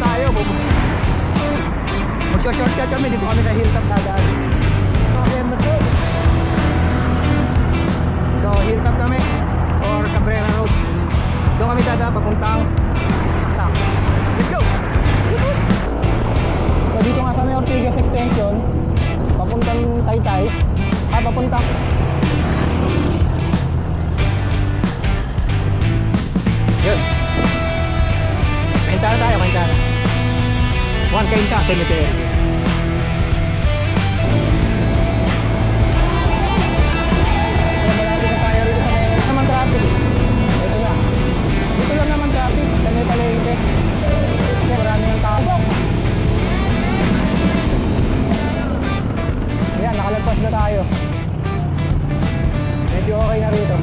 tayo. Magsho-shortcut kami, dito kami sa hilltop dadaan. So hilltop kami or Cabrera Road. Doon kami dadaan papuntang Tap. Let's go! So dito nga sa may Ortigas Extension, papuntang Taytay, papuntang yun. Kainta na tayo, kainta na. One kainta, Timothy. Malapit na tayo rito sa naman traffic. Ito na. Dito lang naman traffic, sa may palengke. Kasi marami ng tao. Ayan, nakalagpas na tayo. Medyo okay na rito.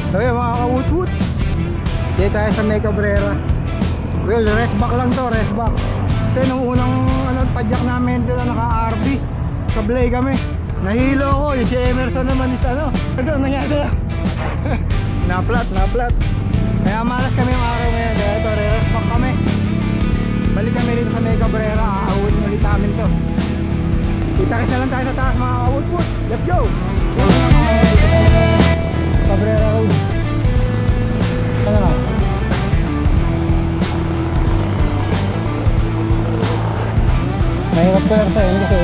So yun mga ka-woot-woot, dito tayo sa May Cabrera. Well, rest back lang to, rest back. Kasi nung unang padyak namin dito naka-RV, sablay kami. Nahilo ko, yung si Emerson naman is ano nangyari na-flat. Kaya malas kami yung araw ngayon, kaya ito, rest back kami. Balik kami dito sa May Cabrera, aawin ulit namin to. Kita-kita lang tayo sa taas mga ka-woot-woot. Let's go! Cabrera Road. Ano na? Mahirap persahin kasi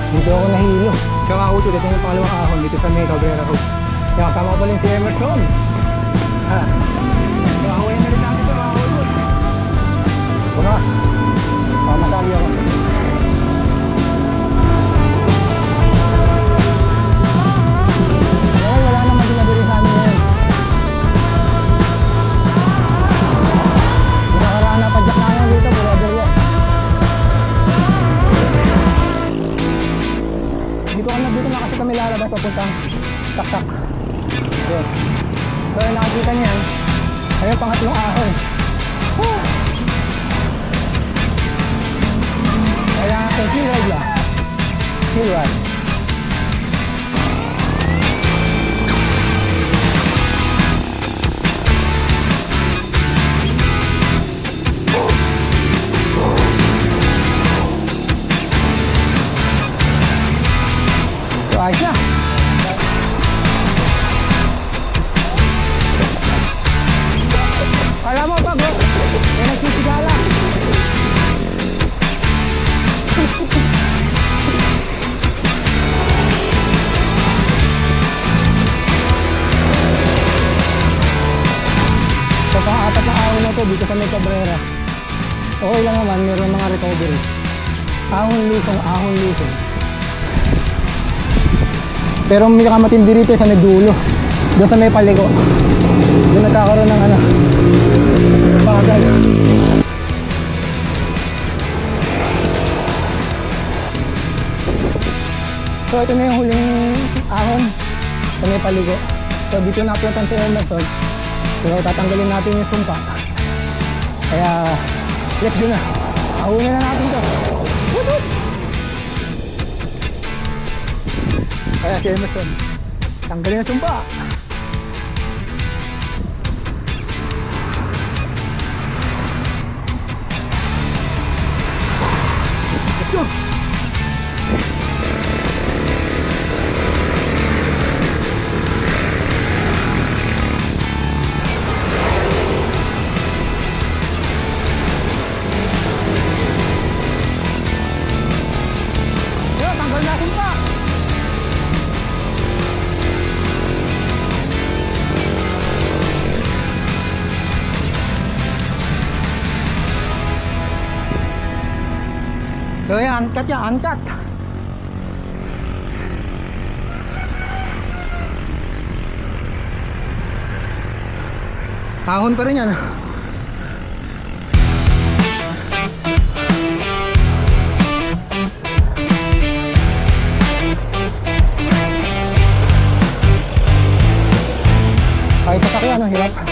dito ako nahilo. Kaya nga uto, dito yung pangalawang ahon dito sa May Cabrera Road. Kaya kasama pa rin si Emerson. Ha? So ahuyin na rin natin ito mga uto. Una ka. Pamatali ako. Dito na kasi kami lalabas papuntang Tak-tak. Yun. So yung nakikita niyan, ay yung pangatlong ahon. Kaya natin chill ride lang. Chill ride. So ayos na. Alam mo pag yan nagsisigala. So pang-apat na ahon na to dito sa May Cabrera. Okay lang naman, meron mga recovery. Ahon lusong. Pero may matindi rito sa may dulo. Doon sa may paliko. Doon nagkakaroon ng bagal. So ito na yung huling ahon sa may paliko. So dito na-uploadan si Emerson. So tatanggalin natin yung sumpa. Kaya let's go na. Ahunin na natin to. Woot! Kaya si Emerson, tanggalin ang sumpa. Let's go! Tanggal na sumpa. So yan, uncut yan, uncut. Ahon pa rin yan. Kahit sasakyan, hirap.